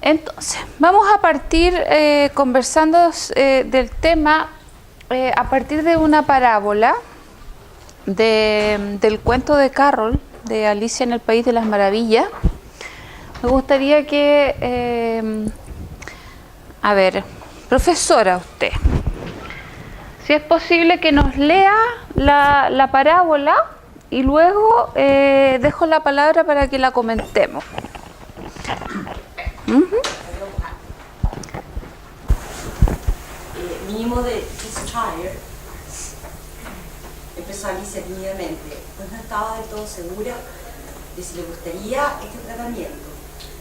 Entonces, vamos a partir conversando del tema a partir de una parábola del cuento de Carroll, de Alicia en el País de las Maravillas. Me gustaría que, a ver, profesora usted, si es posible que nos lea la parábola y luego dejo la palabra para que la comentemos. Mínimo de Cheshire, empezó Alicia tímidamente, pues no estaba del todo segura de si le gustaría este tratamiento,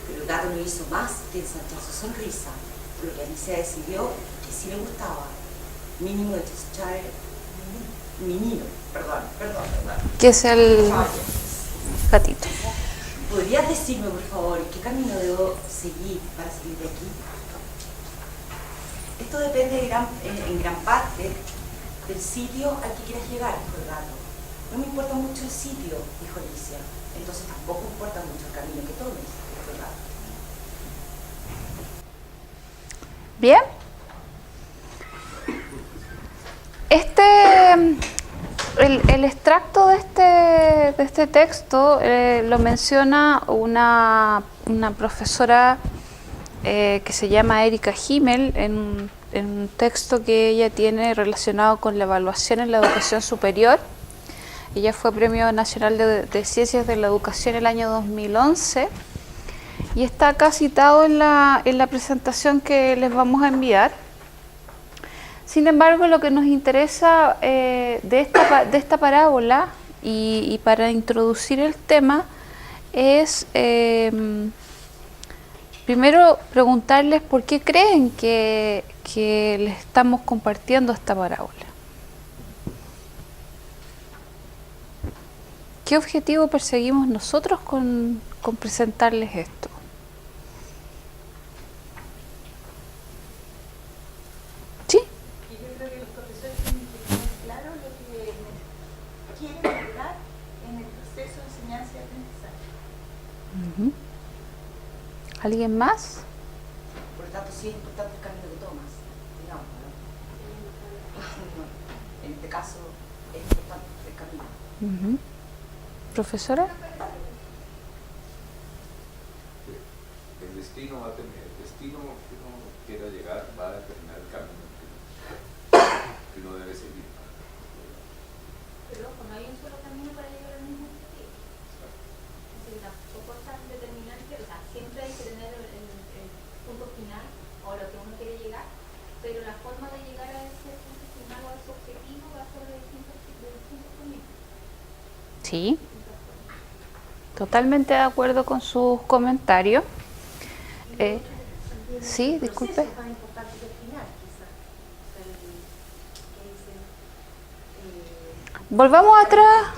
pero el gato no hizo más que ensanchar su sonrisa, por lo que Alicia decidió que sí le gustaba. Mínimo de Cheshire, perdón. Que es el gatito. ¿Podrías decirme, por favor, qué camino debo seguir para salir de aquí? Esto depende en gran parte del sitio al que quieras llegar, dijo el gato. No me importa mucho el sitio, dijo Alicia. Entonces tampoco importa mucho el camino que tomes, dijo el gato. Bien. El extracto de este texto lo menciona una profesora que se llama Erika Himmel en un texto que ella tiene relacionado con la evaluación en la educación superior. Ella fue Premio Nacional de Ciencias de la Educación el año 2011 y está acá citado en la presentación que les vamos a enviar. Sin embargo, lo que nos interesa de esta parábola y para introducir el tema es primero preguntarles por qué creen que les estamos compartiendo esta parábola. ¿Qué objetivo perseguimos nosotros con presentarles esto? ¿Sí? Yo creo que los profesores tienen que tener claro lo que quieren lograr en el proceso de enseñanza y aprendizaje. ¿Alguien más? Por lo tanto, sí es importante el camino que tomas, digamos, ¿no? En este caso, es importante el camino. ¿Profesora? El destino que uno quiera llegar va a determinar el camino que uno debe seguir. Pero ojo, no hay un solo camino para llegar al mismo objetivo. Así que tampoco es tan determinante, o sea, siempre hay que tener el punto final o lo que uno quiere llegar, pero la forma de llegar a ese punto final o a ese objetivo va a ser de distintos caminos. Sí. Totalmente de acuerdo con sus comentarios. Sí, disculpe. Volvamos atrás.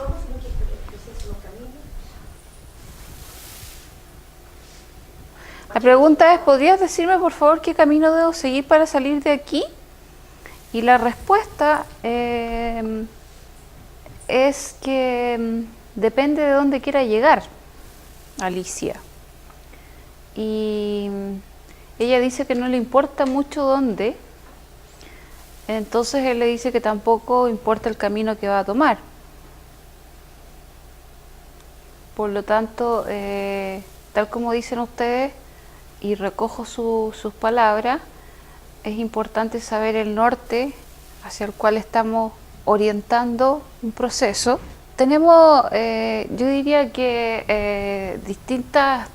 La pregunta es, ¿podrías decirme por favor qué camino debo seguir para salir de aquí? Y la respuesta es que depende de dónde quiera llegar Alicia. Y ella dice que no le importa mucho dónde, entonces él le dice que tampoco importa el camino que va a tomar. Por lo tanto, tal como dicen ustedes, y recojo sus palabras, es importante saber el norte hacia el cual estamos orientando un proceso. Tenemos, yo diría que distintas,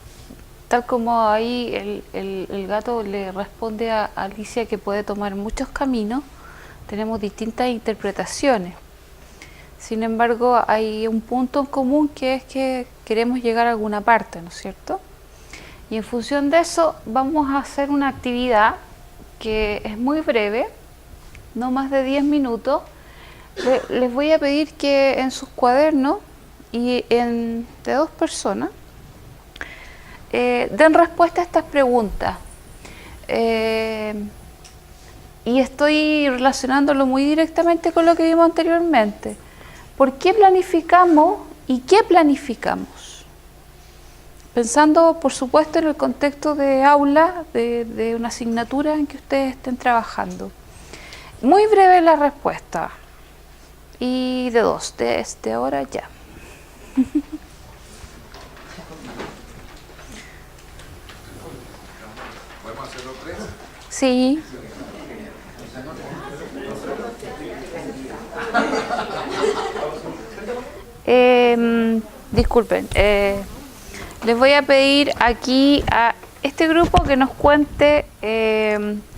tal como ahí el gato le responde a Alicia que puede tomar muchos caminos, tenemos distintas interpretaciones. Sin embargo, hay un punto en común que es que queremos llegar a alguna parte, ¿no es cierto? Y en función de eso vamos a hacer una actividad que es muy breve, no más de 10 minutos. Les voy a pedir que en sus cuadernos y de 2 personas den respuesta a estas preguntas. Y estoy relacionándolo muy directamente con lo que vimos anteriormente. ¿Por qué planificamos y qué planificamos? pensando, por supuesto, en el contexto de aula, de una asignatura en que ustedes estén trabajando. Muy breve la respuesta. Y de 2, desde ahora ya. ¿Podemos hacerlo 3? Sí. Disculpen, les voy a pedir aquí a este grupo que nos cuente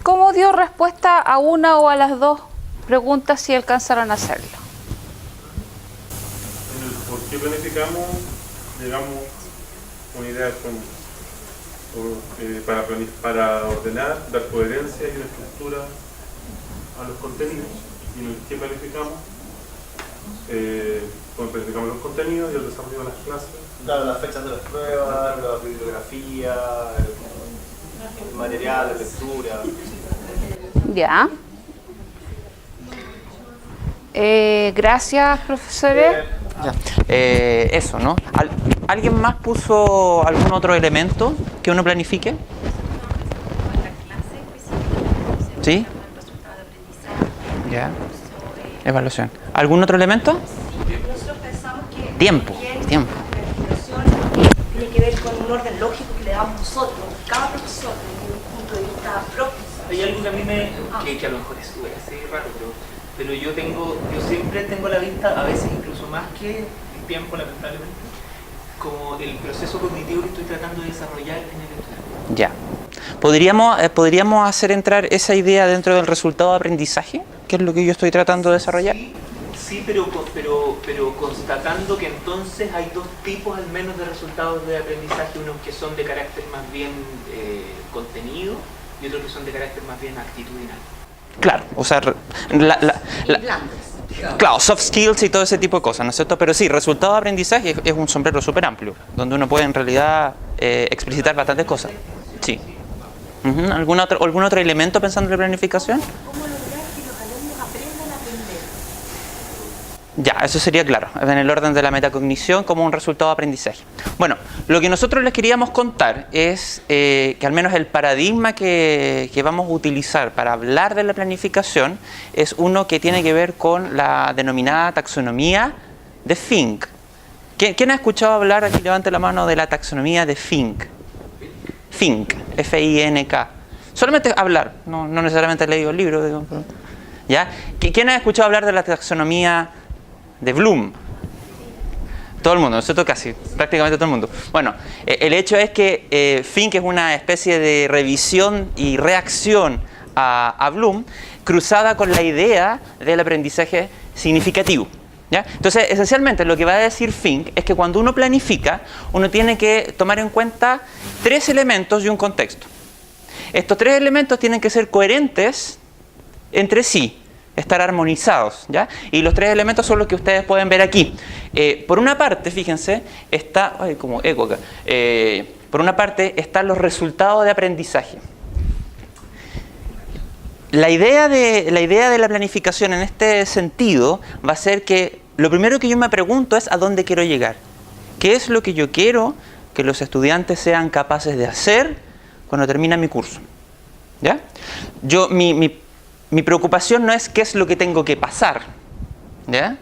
cómo dio respuesta a una o a las 2 preguntas si alcanzaron a hacerlo. ¿Por qué planificamos? Llegamos a una idea para ordenar, dar coherencia y una estructura a los contenidos. ¿Y en el qué planificamos? Cuando planificamos los contenidos y el desarrollo de las clases. Claro, las fechas de las pruebas, la bibliografía, el material, la lectura. Ya. Gracias, profesores. Ya. Eso, ¿no? ¿Alguien más puso algún otro elemento que uno planifique? ¿Sí? Ya. Evaluación. ¿Algún otro elemento? Nosotros pensamos que Tiempo. la planificación tiene que ver con un orden lógico que le damos nosotros, cada profesor, desde un punto de vista propio. Hay algo que a mí que a lo mejor es súper así raro, pero yo siempre tengo a la vista, a veces incluso más que el tiempo, lamentablemente, como el proceso cognitivo que estoy tratando de desarrollar en el estudiante. Ya. ¿Podríamos hacer entrar esa idea dentro del resultado de aprendizaje? ¿Qué es lo que yo estoy tratando de desarrollar? Sí, pero constatando que entonces hay 2 tipos al menos de resultados de aprendizaje, unos que son de carácter más bien contenido y otros que son de carácter más bien actitudinal. Claro, o sea, claro, soft skills y todo ese tipo de cosas, ¿no es cierto? Pero sí, resultado de aprendizaje es un sombrero súper amplio, donde uno puede en realidad explicitar bastantes cosas. Sí. ¿Algún otro elemento pensando en la planificación? ¿Cómo lograr que los alumnos aprendan a aprender? Ya, eso sería claro, en el orden de la metacognición como un resultado de aprendizaje. Bueno, lo que nosotros les queríamos contar es que al menos el paradigma que vamos a utilizar para hablar de la planificación es uno que tiene que ver con la denominada taxonomía de Fink. ¿Quién ha escuchado hablar, aquí levante la mano, de la taxonomía de Fink? Fink, F-I-N-K. Solamente hablar, no necesariamente he leído el libro. Digo, ¿ya? ¿Quién ha escuchado hablar de la taxonomía de Bloom? Todo el mundo, ¿no es cierto? Casi, prácticamente todo el mundo. Bueno, el hecho es que Fink es una especie de revisión y reacción a Bloom cruzada con la idea del aprendizaje significativo. ¿Ya? Entonces, esencialmente lo que va a decir Fink es que cuando uno planifica, uno tiene que tomar en cuenta 3 elementos y un contexto. Estos 3 elementos tienen que ser coherentes entre sí, estar armonizados, ¿ya? Y los 3 elementos son los que ustedes pueden ver aquí. Por una parte, fíjense, está... Ay, como eco acá. Por una parte están los resultados de aprendizaje. La idea de la planificación en este sentido va a ser que lo primero que yo me pregunto es a dónde quiero llegar. ¿Qué es lo que yo quiero que los estudiantes sean capaces de hacer cuando termina mi curso? ¿Ya? Mi preocupación no es qué es lo que tengo que pasar, ¿ya?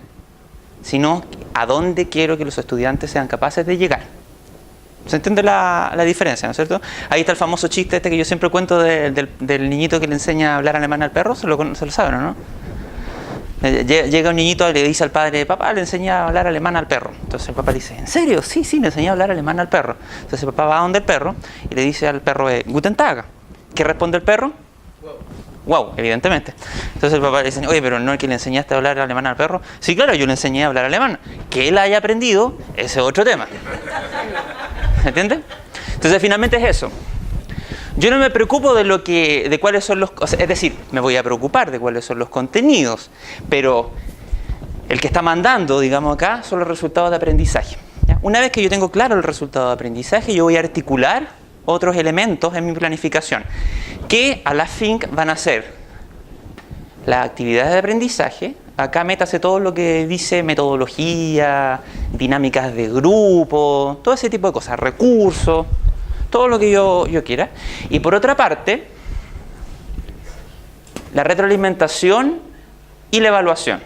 Sino a dónde quiero que los estudiantes sean capaces de llegar. ¿Se entiende la diferencia, no es cierto? Ahí está el famoso chiste que yo siempre cuento del niñito que le enseña a hablar alemán al perro, se lo saben, ¿no? Llega un niñito y le dice al padre: papá, le enseñé a hablar alemán al perro. Entonces el papá dice: ¿en serio? Sí, le enseñé a hablar alemán al perro. Entonces el papá va donde el perro y le dice al perro: Guten Tag. ¿Qué responde el perro? Wow, evidentemente. Entonces el papá le dice: oye, pero no es que le enseñaste a hablar alemán al perro. Sí, claro, yo le enseñé a hablar alemán. Que él haya aprendido, ese es otro tema. ¿Entiendes? Entonces finalmente es eso. Yo no me preocupo de cuáles son los... es decir, me voy a preocupar de cuáles son los contenidos, pero el que está mandando, digamos acá, son los resultados de aprendizaje. ¿Ya? Una vez que yo tengo claro el resultado de aprendizaje, yo voy a articular otros elementos en mi planificación, que a la Fink van a ser las actividades de aprendizaje, acá métase todo lo que dice metodología, dinámicas de grupo, todo ese tipo de cosas, recursos, todo lo que yo quiera. Y por otra parte, la retroalimentación y la evaluación.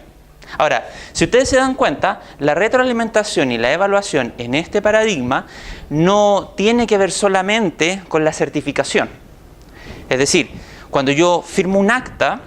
Ahora, si ustedes se dan cuenta, la retroalimentación y la evaluación en este paradigma no tiene que ver solamente con la certificación. Es decir, cuando yo firmo un acta,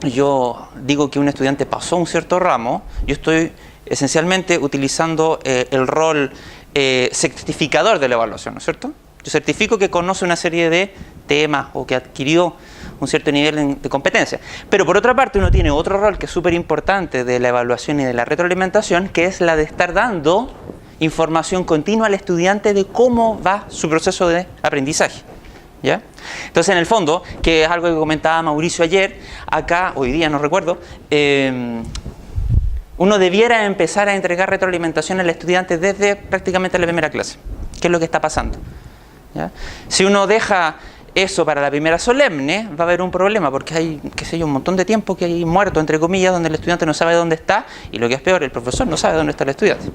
yo digo que un estudiante pasó un cierto ramo, yo estoy esencialmente utilizando el rol certificador de la evaluación, ¿no es cierto? Yo certifico que conoce una serie de temas o que adquirió un cierto nivel de competencia. Pero por otra parte uno tiene otro rol que es súper importante de la evaluación y de la retroalimentación, que es la de estar dando información continua al estudiante de cómo va su proceso de aprendizaje. ¿Ya? Entonces, en el fondo, que es algo que comentaba Mauricio ayer, acá, hoy día no recuerdo, uno debiera empezar a entregar retroalimentación al estudiante desde prácticamente la primera clase. ¿Qué es lo que está pasando? ¿Ya? Si uno deja eso para la primera solemne, va a haber un problema, porque hay, qué sé yo, un montón de tiempo que hay muerto, entre comillas, donde el estudiante no sabe dónde está, y lo que es peor, el profesor no sabe dónde está el estudiante.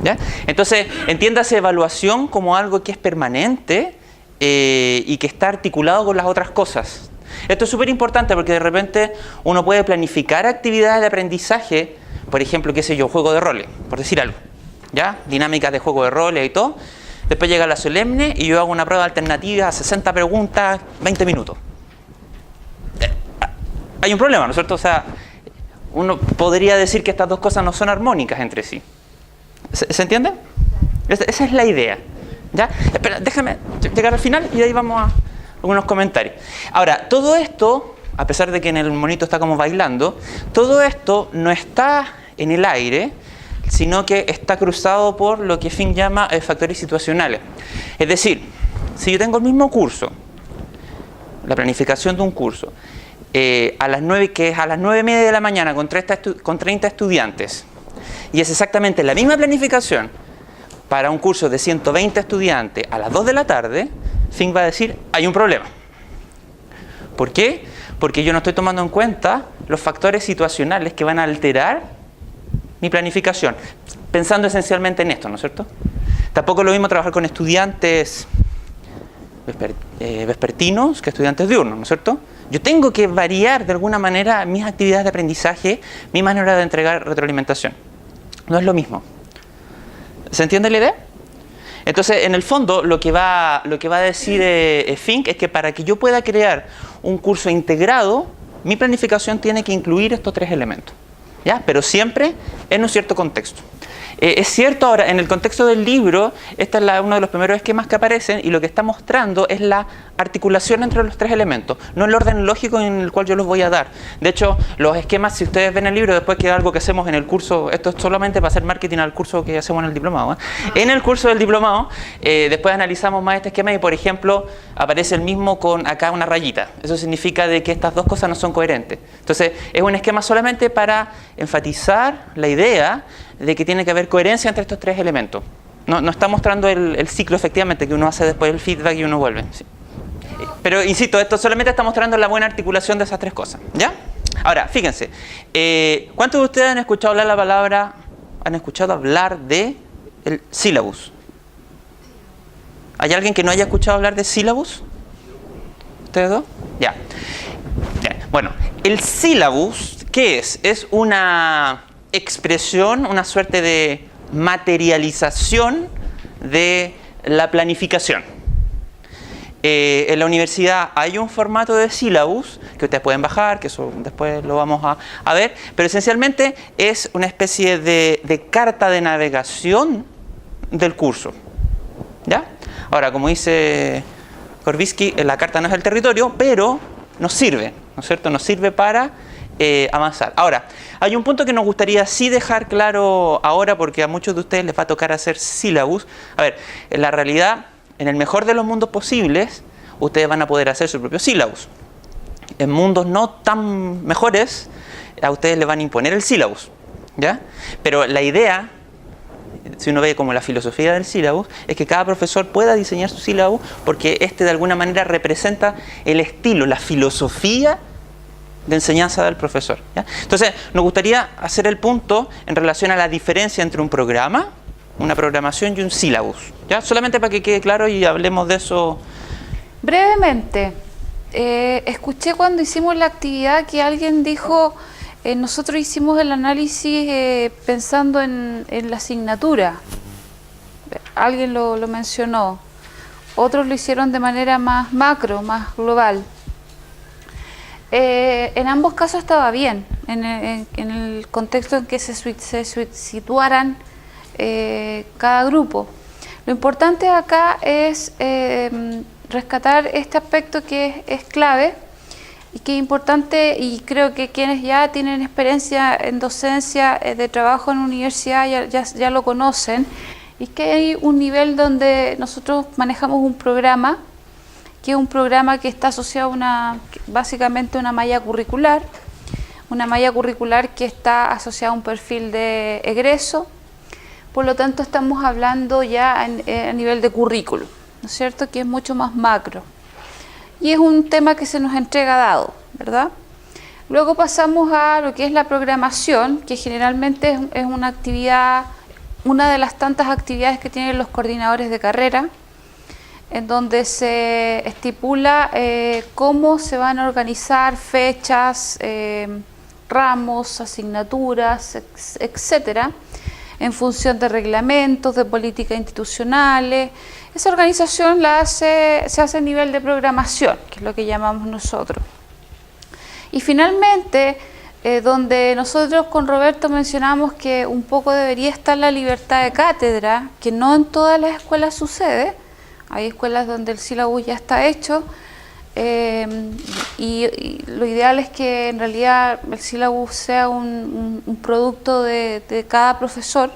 ¿Ya? Entonces, entiéndase evaluación como algo que es permanente, y que está articulado con las otras cosas. Esto es súper importante porque de repente uno puede planificar actividades de aprendizaje, por ejemplo, qué sé yo, juego de roles, por decir algo, ¿ya? Dinámicas de juego de roles y todo. Después llega la solemne y yo hago una prueba alternativa, 60 preguntas, 20 minutos. Hay un problema, ¿no es cierto? O sea, uno podría decir que estas dos cosas no son armónicas entre sí. ¿Se entiende? Esa es la idea. ¿Ya? Espera, déjame llegar al final y de ahí vamos a algunos comentarios. Ahora, todo esto, a pesar de que en el monito está como bailando, todo esto no está en el aire, sino que está cruzado por lo que Fink llama factores situacionales. Es decir, si yo tengo el mismo curso, la planificación de un curso, a las 9, que es a las 9:30 de la mañana con 30 estudiantes, y es exactamente la misma planificación para un curso de 120 estudiantes a las 2 de la tarde, Fink va a decir, hay un problema. ¿Por qué? Porque yo no estoy tomando en cuenta los factores situacionales que van a alterar mi planificación, pensando esencialmente en esto, ¿no es cierto? Tampoco es lo mismo trabajar con estudiantes vespertinos que estudiantes diurnos, ¿no es cierto? Yo tengo que variar de alguna manera mis actividades de aprendizaje, mi manera de entregar retroalimentación. No es lo mismo. ¿Se entiende la idea? Entonces, en el fondo, lo que va a decir Fink es que para que yo pueda crear un curso integrado, mi planificación tiene que incluir estos tres elementos, ¿ya? Pero siempre en un cierto contexto. Es cierto, ahora, en el contexto del libro, este es uno de los primeros esquemas que aparecen y lo que está mostrando es la articulación entre los tres elementos, no el orden lógico en el cual yo los voy a dar. De hecho, los esquemas, si ustedes ven el libro, después queda algo que hacemos en el curso, esto es solamente para hacer marketing al curso que hacemos en el diplomado. En el curso del diplomado, después analizamos más este esquema y, por ejemplo, aparece el mismo con acá una rayita. Eso significa de que estas dos cosas no son coherentes. Entonces, es un esquema solamente para enfatizar la idea de que tiene que haber coherencia entre estos tres elementos. No está mostrando el ciclo efectivamente que uno hace después del feedback y uno vuelve. Sí. Pero insisto, esto solamente está mostrando la buena articulación de esas tres cosas. ¿Ya? Ahora, fíjense, ¿cuántos de ustedes han escuchado hablar de el sílabus? ¿Hay alguien que no haya escuchado hablar de sílabus? ¿Ustedes dos? Ya. Bueno, el sílabus, ¿qué es? Es una expresión, una suerte de materialización de la planificación. En la universidad hay un formato de sílabus que ustedes pueden bajar, que eso después lo vamos a ver, pero esencialmente es una especie de carta de navegación del curso. ¿Ya? Ahora, como dice Korbisky, la carta no es el territorio, pero nos sirve, ¿no es cierto? Nos sirve para avanzar. Ahora, hay un punto que nos gustaría sí dejar claro ahora, porque a muchos de ustedes les va a tocar hacer sílabus. A ver, en la realidad, en el mejor de los mundos posibles, ustedes van a poder hacer su propio sílabus. En mundos no tan mejores, a ustedes les van a imponer el sílabus, ¿ya? Pero la idea, si uno ve como la filosofía del sílabus, es que cada profesor pueda diseñar su sílabus, porque este de alguna manera representa el estilo, la filosofía de enseñanza del profesor, ¿ya? Entonces, nos gustaría hacer el punto en relación a la diferencia entre un programa, una programación y un sílabus, ¿ya? Solamente para que quede claro y hablemos de eso. Brevemente, escuché cuando hicimos la actividad que alguien dijo, nosotros hicimos el análisis pensando en la asignatura. Alguien lo mencionó. Otros lo hicieron de manera más macro, más global. En ambos casos estaba bien, en el contexto en que se situaran cada grupo. Lo importante acá es rescatar este aspecto que es clave y que es importante, y creo que quienes ya tienen experiencia en docencia de trabajo en universidad ya lo conocen, y que hay un nivel donde nosotros manejamos un programa, que es un programa que está asociado a básicamente una malla curricular que está asociada a un perfil de egreso. Por lo tanto, estamos hablando ya a nivel de currículum, ¿no es cierto?, que es mucho más macro. Y es un tema que se nos entrega dado, ¿verdad? Luego pasamos a lo que es la programación, que generalmente es una actividad, una de las tantas actividades que tienen los coordinadores de carrera, en donde se estipula cómo se van a organizar fechas, ramos, asignaturas, etcétera, en función de reglamentos, de políticas institucionales. Esa organización se hace a nivel de programación, que es lo que llamamos nosotros. Y finalmente, donde nosotros con Roberto mencionamos que un poco debería estar la libertad de cátedra, que no en todas las escuelas sucede. Hay escuelas donde el sílabus ya está hecho, y lo ideal es que en realidad el sílabus sea un producto de cada profesor,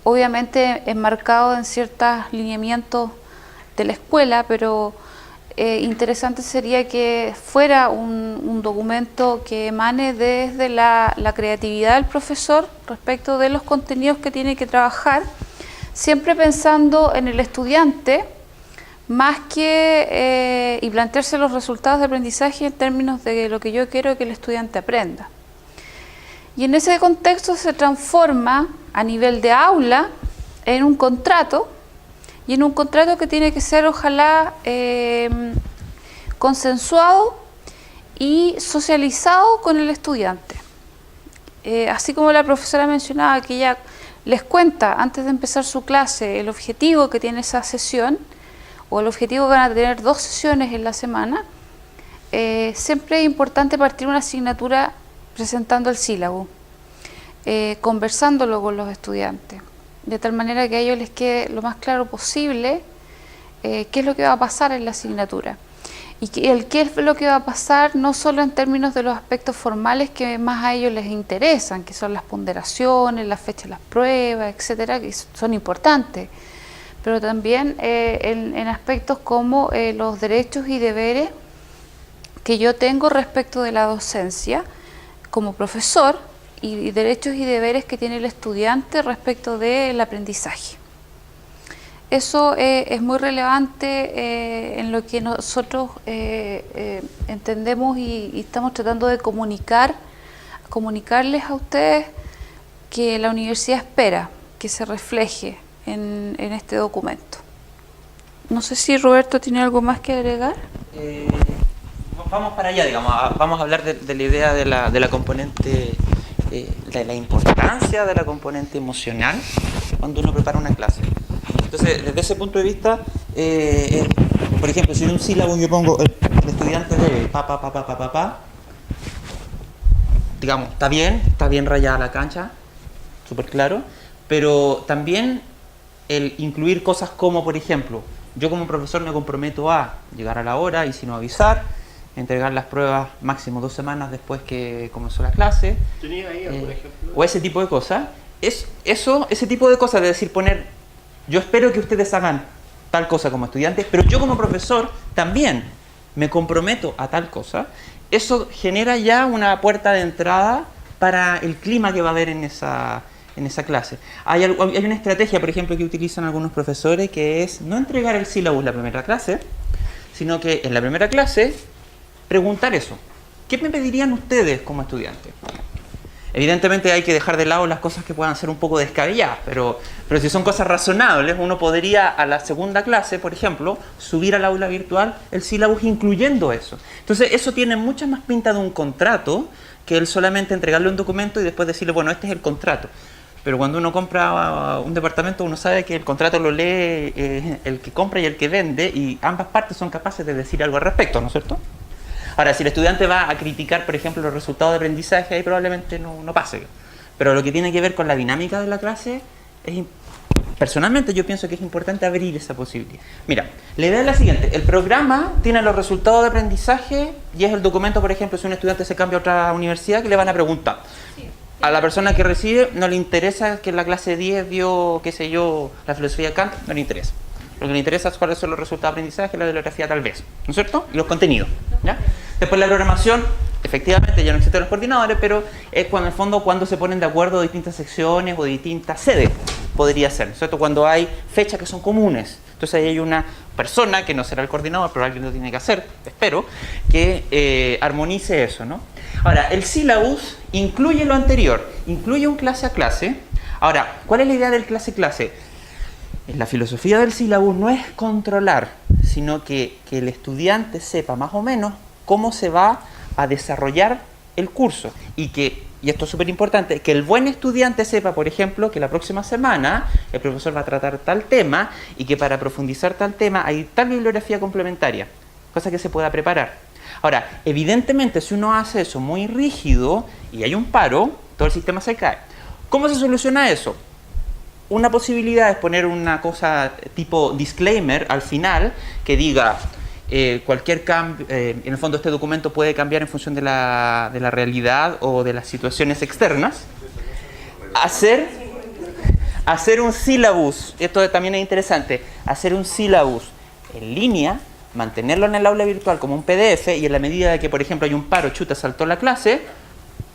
obviamente enmarcado en ciertos lineamientos de la escuela, pero interesante sería que fuera un documento que emane desde la creatividad del profesor respecto de los contenidos que tiene que trabajar, siempre pensando en el estudiante, más que y plantearse los resultados de aprendizaje en términos de lo que yo quiero que el estudiante aprenda. Y en ese contexto se transforma a nivel de aula en un contrato, y en un contrato que tiene que ser ojalá consensuado y socializado con el estudiante. Así como la profesora mencionaba que ella les cuenta antes de empezar su clase el objetivo que tiene esa sesión, o el objetivo que van a tener 2 sesiones en la semana, siempre es importante partir una asignatura presentando el sílabo, conversándolo con los estudiantes, de tal manera que a ellos les quede lo más claro posible qué es lo que va a pasar en la asignatura. Y qué es lo que va a pasar no solo en términos de los aspectos formales que más a ellos les interesan, que son las ponderaciones, las fechas de las pruebas, etcétera, que son importantes, pero también en aspectos como los derechos y deberes que yo tengo respecto de la docencia como profesor, y derechos y deberes que tiene el estudiante respecto del aprendizaje. Eso es muy relevante en lo que nosotros entendemos y estamos tratando de comunicarles a ustedes que la universidad espera que se refleje en este documento. No sé si Roberto tiene algo más que agregar. Vamos para allá, digamos, vamos a hablar de la idea de la componente, de la importancia de la componente emocional cuando uno prepara una clase. Entonces, desde ese punto de vista, por ejemplo, si en un sílabo yo pongo el estudiante debe pa, digamos, está bien rayada la cancha, súper claro, pero también el incluir cosas como, por ejemplo, yo como profesor me comprometo a llegar a la hora y si no avisar, entregar las pruebas máximo 2 semanas después que comenzó la clase. ¿Tenía ahí algún ejemplo? O ese tipo de cosas. Ese tipo de cosas, de decir, poner, yo espero que ustedes hagan tal cosa como estudiantes, pero yo como profesor también me comprometo a tal cosa. Eso genera ya una puerta de entrada para el clima que va a haber en esa clase. Hay una estrategia, por ejemplo, que utilizan algunos profesores, que es no entregar el sílabus la primera clase, sino que en la primera clase preguntar eso. ¿qué me pedirían ustedes como estudiantes? Evidentemente hay que dejar de lado las cosas que puedan ser un poco descabelladas, pero si son cosas razonables, uno podría a la segunda clase, por ejemplo, subir al aula virtual el sílabus incluyendo eso. Entonces eso tiene mucha más pinta de un contrato que el solamente entregarle un documento y después decirle, bueno, este es el contrato. Pero cuando uno compra un departamento, uno sabe que el contrato lo lee el que compra y el que vende, y ambas partes son capaces de decir algo al respecto, ¿no es cierto? Ahora, si el estudiante va a criticar, por ejemplo, los resultados de aprendizaje, ahí probablemente no pase. Pero lo que tiene que ver con la dinámica de la clase, personalmente yo pienso que es importante abrir esa posibilidad. Mira, la idea es la siguiente. El programa tiene los resultados de aprendizaje y es el documento, por ejemplo, si un estudiante se cambia a otra universidad, que le van a preguntar. A la persona que recibe no le interesa que en la clase 10 dio, qué sé yo, la filosofía de Kant, no le interesa. Lo que le interesa es cuáles son los resultados de aprendizaje, la bibliografía tal vez, ¿no es cierto? Y los contenidos, ¿ya? Después la programación, efectivamente ya no existen los coordinadores, pero es cuando en el fondo cuando se ponen de acuerdo distintas secciones o distintas sedes, podría ser, ¿no es cierto? Cuando hay fechas que son comunes. Entonces ahí hay una persona, que no será el coordinador, pero alguien lo tiene que hacer, espero, que armonice eso, ¿no? Ahora, el sílabus incluye lo anterior, incluye un clase a clase. Ahora, ¿cuál es la idea del clase a clase? La filosofía del sílabus no es controlar, sino que el estudiante sepa más o menos cómo se va a desarrollar el curso. Y esto es súper importante, que el buen estudiante sepa, por ejemplo, que la próxima semana el profesor va a tratar tal tema y que para profundizar tal tema hay tal bibliografía complementaria, cosa que se pueda preparar. Ahora, evidentemente, si uno hace eso muy rígido y hay un paro, todo el sistema se cae. ¿Cómo se soluciona eso? Una posibilidad es poner una cosa tipo disclaimer al final que diga cualquier cambio, en el fondo este documento puede cambiar en función de la realidad o de las situaciones externas. Hacer un sílabus, esto también es interesante, hacer un sílabus en línea, mantenerlo en el aula virtual como un PDF y en la medida de que, por ejemplo, hay un paro, chuta, saltó la clase,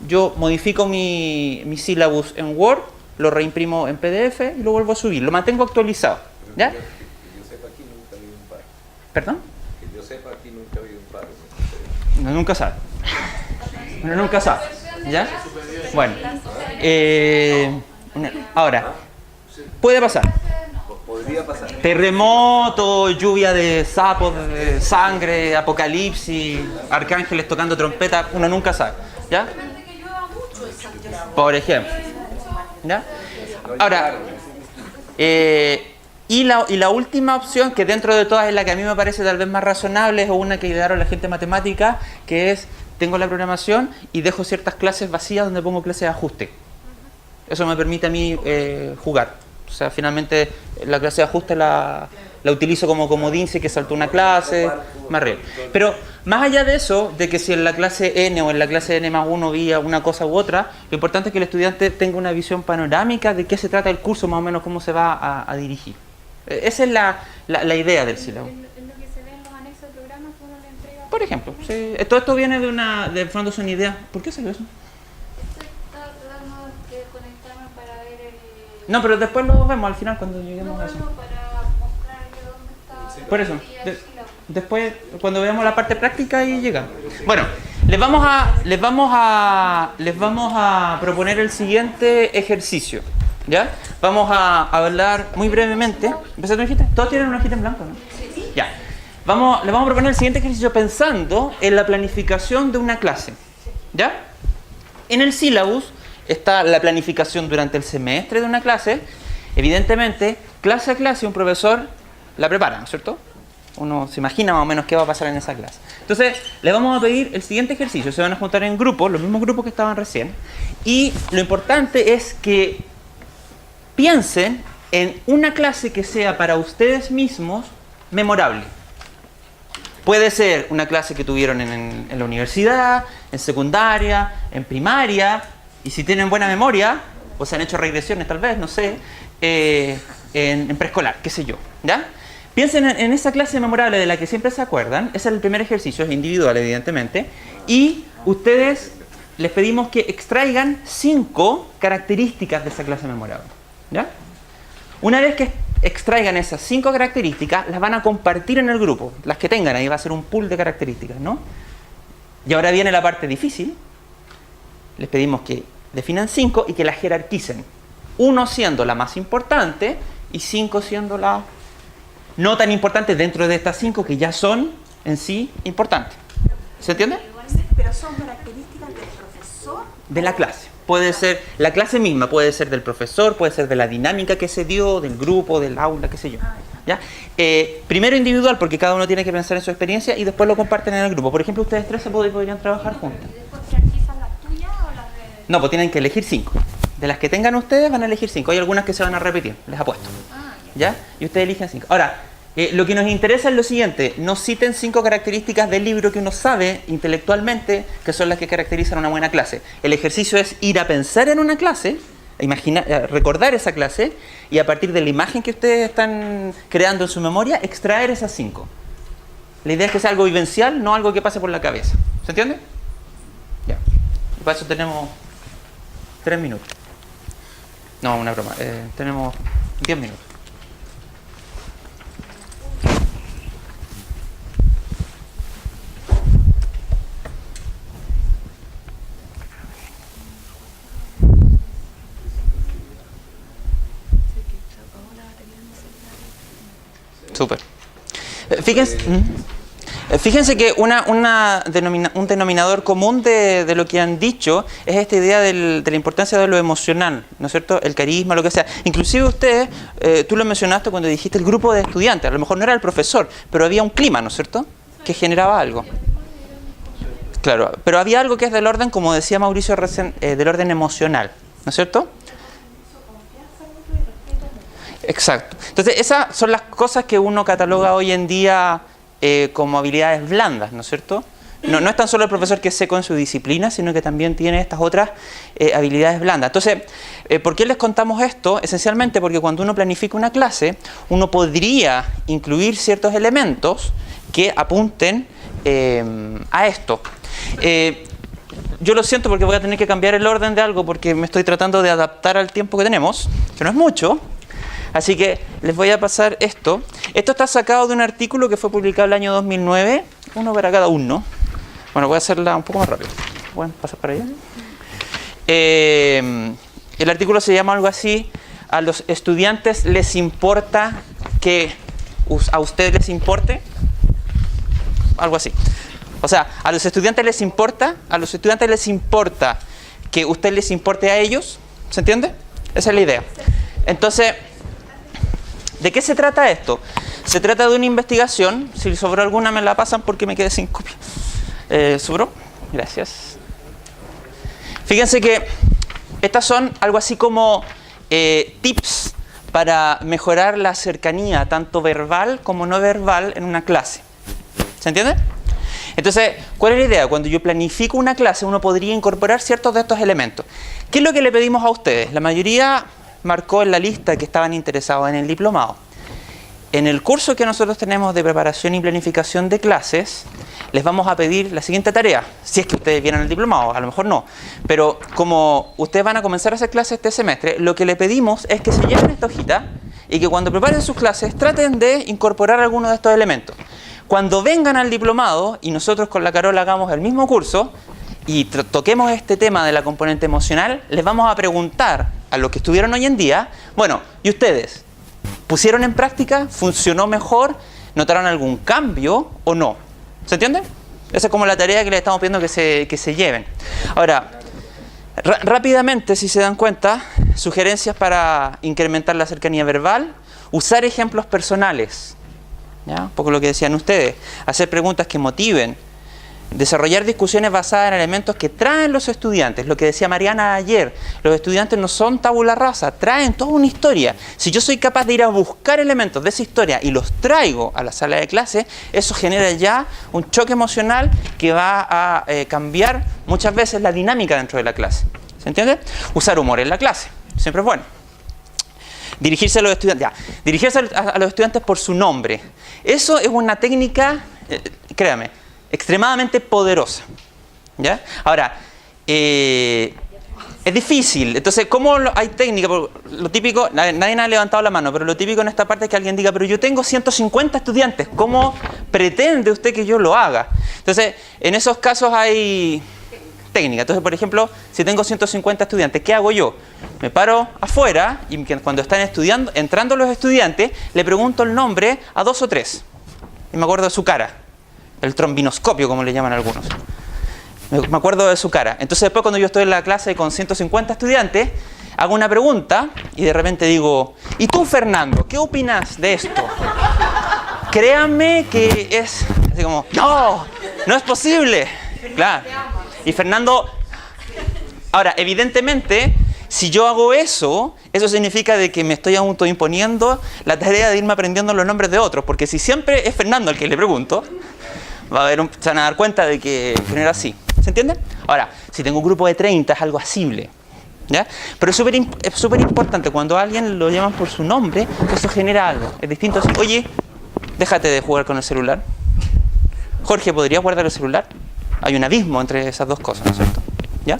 yo modifico mi sílabus en Word, lo reimprimo en PDF y lo vuelvo a subir. Lo mantengo actualizado. ¿Ya? Que yo sepa, aquí nunca ha habido un paro. ¿Perdón? Que yo sepa, aquí nunca ha habido un paro. Uno nunca sabe. Uno nunca sabe. ¿Ya? Bueno. Ahora, puede pasar. Podría pasar. Terremoto, lluvia de sapos, de sangre, apocalipsis, arcángeles tocando trompeta, uno nunca sabe. ¿Ya? Por ejemplo. ¿Ya? Ahora, y la última opción, que dentro de todas es la que a mí me parece tal vez más razonable, es una que idearon la gente matemática, que es, tengo la programación y dejo ciertas clases vacías donde pongo clases de ajuste. Eso me permite a mí jugar. O sea, finalmente la clase de ajuste la utilizo como comodín, si que saltó una clase, más real. Pero más allá de eso, de que si en la clase N o en la clase N+1 vi una cosa u otra, lo importante es que el estudiante tenga una visión panorámica de qué se trata el curso, más o menos cómo se va a dirigir. Esa es la idea del sílabo. En lo que se ve en los anexos de programas que uno le entrega. Por ejemplo, sí, todo esto viene de fondo son ideas. ¿Por qué salió eso? Estoy tratando de conectarme para ver el... No, pero después lo vemos al final cuando lleguemos a eso. Para mostrarle dónde está... Por eso, después cuando veamos la parte práctica ahí llega. Bueno, les vamos a proponer el siguiente ejercicio. ¿Ya? Vamos a hablar muy brevemente. ¿Empezaste una hojita? Todos tienen una hojita en blanco, ¿no? Sí. Ya. Les vamos a proponer el siguiente ejercicio pensando en la planificación de una clase. ¿Ya? En el sílabus está la planificación durante el semestre de una clase. Evidentemente, clase a clase un profesor la prepara, ¿no es cierto? Uno se imagina más o menos qué va a pasar en esa clase. Entonces, le vamos a pedir el siguiente ejercicio. Se van a juntar en grupos, los mismos grupos que estaban recién. Y lo importante es que piensen en una clase que sea para ustedes mismos memorable. Puede ser una clase que tuvieron en la universidad, en secundaria, en primaria, y si tienen buena memoria, o se han hecho regresiones tal vez, no sé, en preescolar, qué sé yo, ¿ya? Piensen en esa clase memorable de la que siempre se acuerdan. Ese es el primer ejercicio, es individual evidentemente, y ustedes les pedimos que extraigan 5 características de esa clase memorable, ¿ya? Una vez que extraigan esas 5 características, las van a compartir en el grupo, las que tengan, ahí va a ser un pool de características, ¿no? Y ahora viene la parte difícil. Les pedimos que definan 5 y que las jerarquicen. 1 siendo la más importante y 5 siendo la no tan importante dentro de estas 5 que ya son en sí importantes. ¿Se entiende? Pero son características del profesor. De la clase. Puede ser la clase misma, puede ser del profesor, puede ser de la dinámica que se dio, del grupo, del aula, qué sé yo. ¿Ya? Primero individual, porque cada uno tiene que pensar en su experiencia y después lo comparten en el grupo. Por ejemplo, ustedes 3 podrían trabajar juntas. ¿Y después jerarquizan las tuyas o las de...? No, pues tienen que elegir 5. De las que tengan ustedes van a elegir 5. Hay algunas que se van a repetir, les apuesto. ¿Ya? Y ustedes eligen 5. Ahora, lo que nos interesa es lo siguiente. No citen 5 características del libro que uno sabe intelectualmente que son las que caracterizan una buena clase. El ejercicio es ir a pensar en una clase, recordar esa clase y a partir de la imagen que ustedes están creando en su memoria, extraer esas 5. La idea es que sea algo vivencial, no algo que pase por la cabeza. ¿Se entiende? Ya. Y para eso tenemos 3 minutos. No, una broma. Tenemos 10 minutos. Súper. Fíjense que un denominador común de lo que han dicho es esta idea de la importancia de lo emocional, ¿no es cierto? El carisma, lo que sea. Inclusive ustedes, tú lo mencionaste cuando dijiste el grupo de estudiantes, a lo mejor no era el profesor, pero había un clima, ¿no es cierto? Que generaba algo. Claro, pero había algo que es del orden, como decía Mauricio recién, del orden emocional, ¿no es cierto? Exacto. Entonces, esas son las cosas que uno cataloga hoy en día como habilidades blandas, ¿no es cierto? No es tan solo el profesor que es seco en su disciplina, sino que también tiene estas otras habilidades blandas. Entonces, ¿por qué les contamos esto? Esencialmente porque cuando uno planifica una clase, uno podría incluir ciertos elementos que apunten a esto. Yo lo siento porque voy a tener que cambiar el orden de algo porque me estoy tratando de adaptar al tiempo que tenemos, que no es mucho. Así que les voy a pasar esto. Esto está sacado de un artículo que fue publicado el año 2009. Uno para cada uno. Bueno, voy a hacerla un poco más rápido. Bueno, pasar para allá. El artículo se llama algo así. ¿A los estudiantes les importa que a ustedes les importe? Algo así. O sea, ¿a los estudiantes les importa que usted les importe a ellos? ¿Se entiende? Esa es la idea. Entonces, ¿de qué se trata esto? Se trata de una investigación. Si sobró alguna me la pasan porque me quedé sin copia. ¿Sobró? Gracias. Fíjense que estas son algo así como tips para mejorar la cercanía, tanto verbal como no verbal, en una clase. ¿Se entiende? Entonces, ¿cuál es la idea? Cuando yo planifico una clase, uno podría incorporar ciertos de estos elementos. ¿Qué es lo que le pedimos a ustedes? La mayoría marcó en la lista que estaban interesados en el diplomado. En el curso que nosotros tenemos de preparación y planificación de clases, les vamos a pedir la siguiente tarea. Si es que ustedes vienen al diplomado, a lo mejor no. Pero como ustedes van a comenzar a hacer clases este semestre, lo que le pedimos es que se lleven esta hojita y que cuando preparen sus clases traten de incorporar algunos de estos elementos. Cuando vengan al diplomado y nosotros con la Carola hagamos el mismo curso y toquemos este tema de la componente emocional, les vamos a preguntar a los que estuvieron hoy en día, bueno, ¿y ustedes? ¿Pusieron en práctica? ¿Funcionó mejor? ¿Notaron algún cambio o no? ¿Se entiende? Esa es como la tarea que les estamos pidiendo que se lleven. Ahora, rápidamente, si se dan cuenta, sugerencias para incrementar la cercanía verbal, usar ejemplos personales. ¿Ya? Un poco lo que decían ustedes, hacer preguntas que motiven, desarrollar discusiones basadas en elementos que traen los estudiantes. Lo que decía Mariana ayer, los estudiantes no son tabula rasa, traen toda una historia. Si yo soy capaz de ir a buscar elementos de esa historia y los traigo a la sala de clase, eso genera ya un choque emocional que va a cambiar muchas veces la dinámica dentro de la clase. ¿Se entiende? Usar humor en la clase, siempre es bueno. Dirigirse a los estudiantes, dirigirse a los estudiantes por su nombre. Eso es una técnica, créame, extremadamente poderosa. ¿Ya? Ahora, es difícil. Entonces, ¿cómo hay técnica? Lo típico, nadie ha levantado la mano, pero lo típico en esta parte es que alguien diga, pero yo tengo 150 estudiantes, ¿cómo pretende usted que yo lo haga? Entonces, en esos casos hay técnica. Entonces, por ejemplo, si tengo 150 estudiantes, ¿qué hago yo? Me paro afuera y cuando están entrando los estudiantes, le pregunto el nombre a 2 o 3. Y me acuerdo de su cara. El trombinoscopio, como le llaman algunos. Me acuerdo de su cara. Entonces, después cuando yo estoy en la clase con 150 estudiantes, hago una pregunta y de repente digo, ¿y tú, Fernando, qué opinas de esto? Créanme que es así como, ¡no! ¡No es posible! Claro. Y Fernando... Ahora, evidentemente, si yo hago eso significa de que me estoy autoimponiendo la tarea de irme aprendiendo los nombres de otros. Porque si siempre es Fernando al que le pregunto, se van a dar cuenta de que no era así. ¿Se entiende? Ahora, si tengo un grupo de 30 es algo asible. ¿Ya? Pero es súper importante cuando a alguien lo llaman por su nombre, eso genera algo. Es distinto así, oye, déjate de jugar con el celular. Jorge, ¿podrías guardar el celular? Hay un abismo entre esas dos cosas, ¿no es cierto? ¿Ya?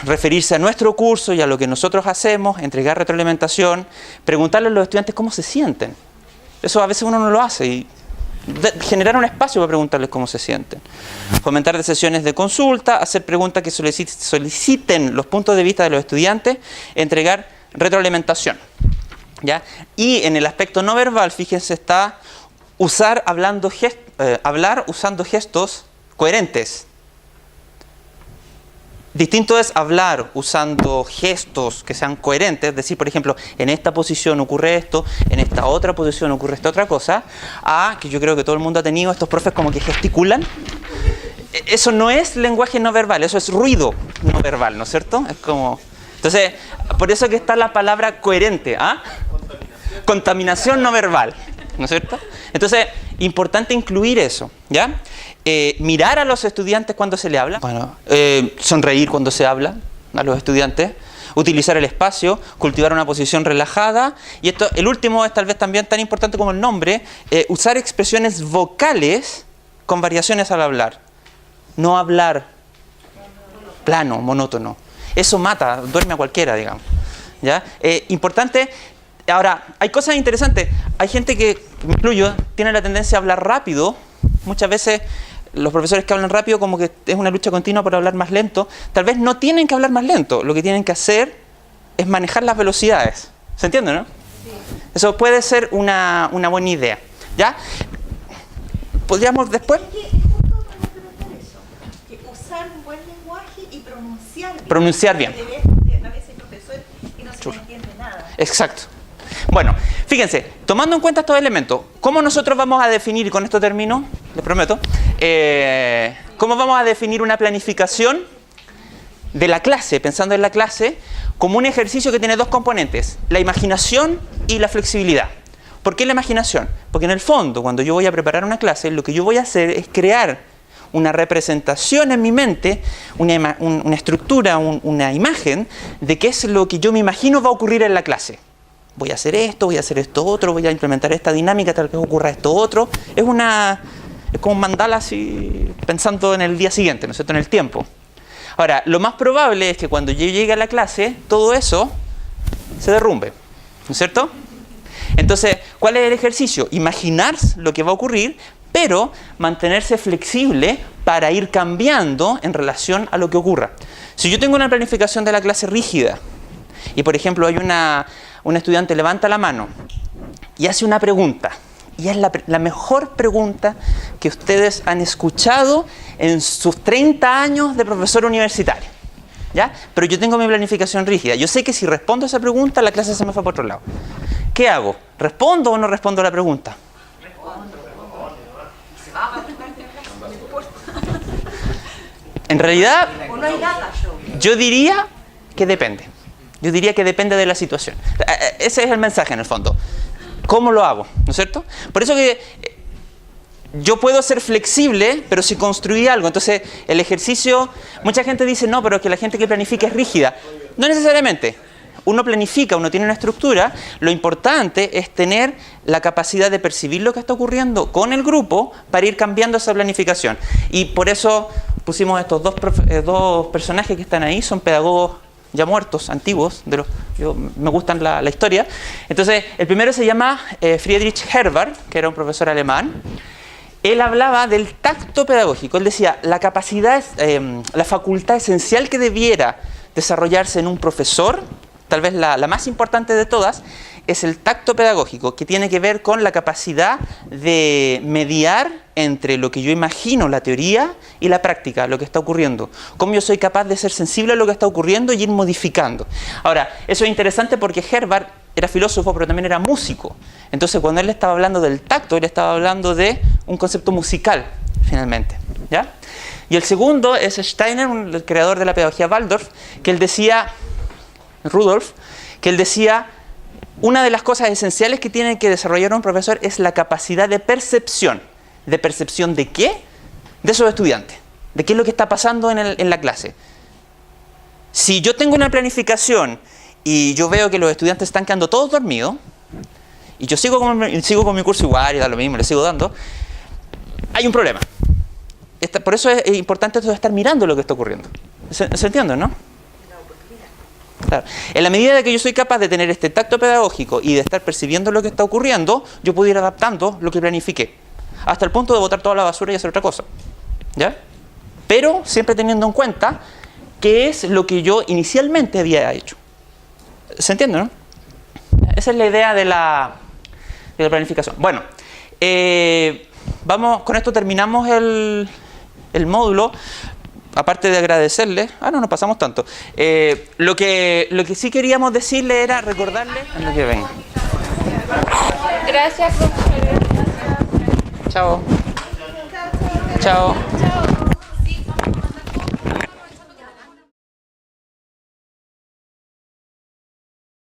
Referirse a nuestro curso y a lo que nosotros hacemos, entregar retroalimentación, preguntarle a los estudiantes cómo se sienten. Eso a veces uno no lo hace y generar un espacio para preguntarles cómo se sienten. Fomentar de sesiones de consulta, hacer preguntas que soliciten los puntos de vista de los estudiantes, entregar retroalimentación. ¿Ya? Y en el aspecto no verbal, fíjense, está hablar usando gestos coherentes. Distinto es hablar usando gestos que sean coherentes, decir, por ejemplo, en esta posición ocurre esto, en esta otra posición ocurre esta otra cosa, a que yo creo que todo el mundo ha tenido estos profes como que gesticulan. Eso no es lenguaje no verbal, eso es ruido no verbal, ¿no es cierto? Es como... Entonces, por eso que está la palabra coherente, ¿ah? Contaminación no verbal, ¿no es cierto? Entonces, importante incluir eso, ¿ya? Mirar a los estudiantes cuando se le habla, bueno, sonreír cuando se habla a los estudiantes, utilizar el espacio, cultivar una posición relajada, y esto, el último es tal vez también tan importante como el nombre, usar expresiones vocales con variaciones al hablar, no hablar plano, monótono, eso mata, duerme a cualquiera, digamos, ¿ya? Importante. Ahora, hay cosas interesantes. Hay gente que, me incluyo, tiene la tendencia a hablar rápido. Muchas veces los profesores que hablan rápido como que es una lucha continua por hablar más lento. Tal vez no tienen que hablar más lento. Lo que tienen que hacer es manejar las velocidades. ¿Se entiende, no? Sí. Eso puede ser una buena idea. ¿Ya? ¿Podríamos después? Es justo para preguntar eso. Que usar un buen lenguaje y pronunciar bien. Pronunciar bien. A veces hay profesores que no se les entiende nada. Exacto. Bueno, fíjense, tomando en cuenta estos elementos, ¿cómo nosotros vamos a definir, y con esto termino, les prometo, cómo vamos a definir una planificación de la clase, pensando en la clase, como un ejercicio que tiene dos componentes, la imaginación y la flexibilidad? ¿Por qué la imaginación? Porque en el fondo, cuando yo voy a preparar una clase, lo que yo voy a hacer es crear una representación en mi mente, una estructura, una imagen de qué es lo que yo me imagino va a ocurrir en la clase. Voy a hacer esto otro, voy a implementar esta dinámica tal vez ocurra esto otro. Es como un mandala así, pensando en el día siguiente, ¿no es cierto?, en el tiempo. Ahora, lo más probable es que cuando yo llegue a la clase, todo eso se derrumbe, ¿no es cierto? Entonces, ¿cuál es el ejercicio? Imaginar lo que va a ocurrir, pero mantenerse flexible para ir cambiando en relación a lo que ocurra. Si yo tengo una planificación de la clase rígida, y por ejemplo hay un estudiante levanta la mano y hace una pregunta, y es la mejor pregunta que ustedes han escuchado en sus 30 años de profesor universitario, ¿ya? Pero yo tengo mi planificación rígida. Yo sé que si respondo a esa pregunta, la clase se me fue por otro lado. ¿Qué hago? ¿Respondo o no respondo a la pregunta? En realidad, yo diría que depende. Yo diría que depende de la situación. Ese es el mensaje en el fondo. ¿Cómo lo hago? ¿No es cierto? Por eso que yo puedo ser flexible, pero si construí algo. Entonces, el ejercicio... Mucha gente dice, no, pero es que la gente que planifica es rígida. No necesariamente. Uno planifica, uno tiene una estructura. Lo importante es tener la capacidad de percibir lo que está ocurriendo con el grupo para ir cambiando esa planificación. Y por eso pusimos estos dos personajes que están ahí. Son pedagogos ya muertos, antiguos, me gustan la historia. Entonces, el primero se llama Friedrich Herbart, que era un profesor alemán. Él hablaba del tacto pedagógico. Él decía, la capacidad, la facultad esencial que debiera desarrollarse en un profesor, tal vez la más importante de todas, es el tacto pedagógico, que tiene que ver con la capacidad de mediar entre lo que yo imagino, la teoría, y la práctica, lo que está ocurriendo. Cómo yo soy capaz de ser sensible a lo que está ocurriendo y ir modificando. Ahora, eso es interesante porque Herbart era filósofo, pero también era músico. Entonces, cuando él estaba hablando del tacto, él estaba hablando de un concepto musical, finalmente, ¿ya? Y el segundo es Steiner, el creador de la pedagogía Waldorf, que él decía, Rudolf, que él decía, una de las cosas esenciales que tiene que desarrollar un profesor es la capacidad de percepción. ¿De percepción de qué? De esos estudiantes. De qué es lo que está pasando en la clase. Si yo tengo una planificación y yo veo que los estudiantes están quedando todos dormidos, y yo sigo con mi curso igual, y da lo mismo, le sigo dando, hay un problema. Por eso es importante esto de estar mirando lo que está ocurriendo. ¿Se entiende, no? Claro. En la medida de que yo soy capaz de tener este tacto pedagógico y de estar percibiendo lo que está ocurriendo, yo puedo ir adaptando lo que planifiqué, hasta el punto de botar toda la basura y hacer otra cosa, ¿ya? Pero siempre teniendo en cuenta qué es lo que yo inicialmente había hecho. ¿Se entiende, no? Esa es la idea de la planificación. Bueno, con esto terminamos el módulo. Aparte de agradecerle, no pasamos tanto. Lo que sí queríamos decirle era recordarle en que venga. Gracias, profesor. Chao. Chao.